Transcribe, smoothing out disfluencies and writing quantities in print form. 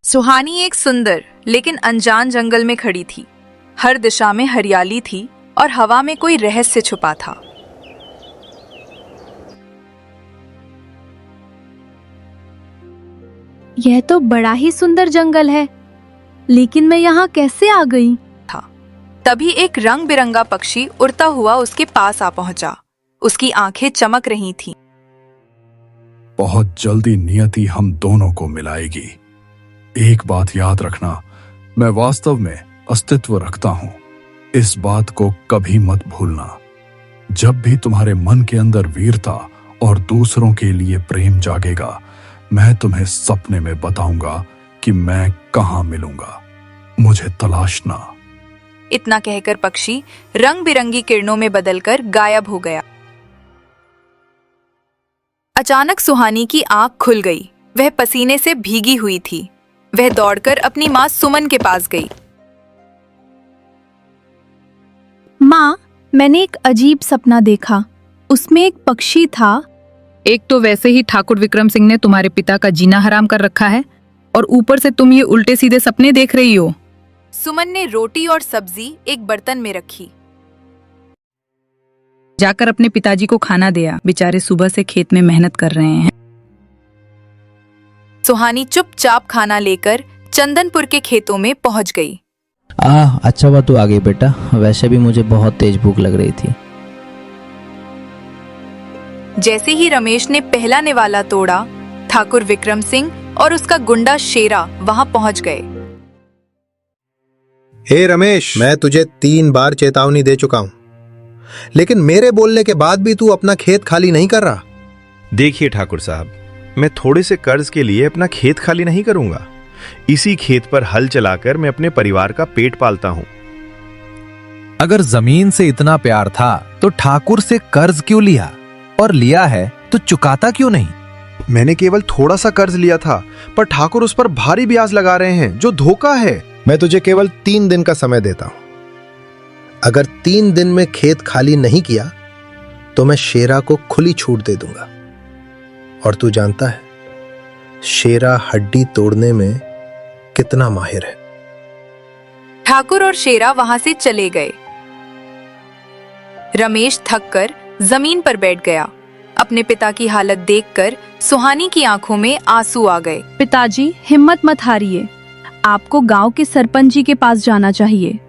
सुहानी एक सुंदर लेकिन अनजान जंगल में खड़ी थी। हर दिशा में हरियाली थी और हवा में कोई रहस्य छुपा था। यह तो बड़ा ही सुंदर जंगल है, लेकिन मैं यहाँ कैसे आ गई? तभी एक रंग बिरंगा पक्षी उड़ता हुआ उसके पास आ पहुंचा। उसकी आंखें चमक रही थीं। बहुत जल्दी नियति हम दोनों को मिलाएगी। एक बात याद रखना, मैं वास्तव में अस्तित्व रखता हूं। इस बात को कभी मत भूलना। जब भी तुम्हारे मन के अंदर वीरता और दूसरों के लिए प्रेम जागेगा, मैं तुम्हें सपने में बताऊंगा कि मैं कहां मिलूंगा। मुझे तलाशना। इतना कहकर पक्षी रंग बिरंगी किरणों में बदलकर गायब हो गया। अचानक सुहानी की आंख खुल गई। वह पसीने से भीगी हुई थी। वह दौड़कर अपनी मां सुमन के पास गई। माँ, मैंने एक अजीब सपना देखा। उसमें एक पक्षी था। एक तो वैसे ही ठाकुर विक्रम सिंह ने तुम्हारे पिता का जीना हराम कर रखा है, और ऊपर से तुम ये उल्टे सीधे सपने देख रही हो। सुमन ने रोटी और सब्जी एक बर्तन में रखी। जाकर अपने पिताजी को खाना दिया, बेचारे सुबह से खेत में मेहनत कर रहे हैं। सुहानी चुपचाप खाना लेकर चंदनपुर के खेतों में पहुंच गई। अच्छा हुआ तू आ गई बेटा, वैसे भी मुझे बहुत तेज भूख लग रही थी। जैसे ही रमेश ने पहला निवाला तोड़ा, ठाकुर विक्रम सिंह और उसका गुंडा शेरा वहां पहुंच गए। हे रमेश, मैं तुझे 3 बार चेतावनी दे चुका हूं, लेकिन मेरे बोलने के बाद भी तू अपना खेत खाली नहीं कर रहा। देखिए ठाकुर साहब, मैं थोड़े से कर्ज के लिए अपना खेत खाली नहीं करूंगा। इसी खेत पर हल चलाकर मैं अपने परिवार का पेट पालता हूं। अगर जमीन से इतना प्यार था तो ठाकुर से कर्ज क्यों लिया, और लिया है तो चुकाता क्यों नहीं? मैंने केवल थोड़ा सा कर्ज लिया था, पर ठाकुर उस पर भारी ब्याज लगा रहे हैं, जो धोखा है। मैं तुझे केवल 3 दिन का समय देता हूं। अगर 3 दिन में खेत खाली नहीं किया तो मैं शेरा को खुली छूट दे दूंगा। और तू जानता है, शेरा हड्डी तोड़ने में कितना माहिर है। ठाकुर और शेरा वहां से चले गए। रमेश थककर जमीन पर बैठ गया। अपने पिता की हालत देखकर सुहानी की आंखों में आंसू आ गए। पिताजी, हिम्मत मत हारिए। आपको गांव के सरपंच जी के पास जाना चाहिए।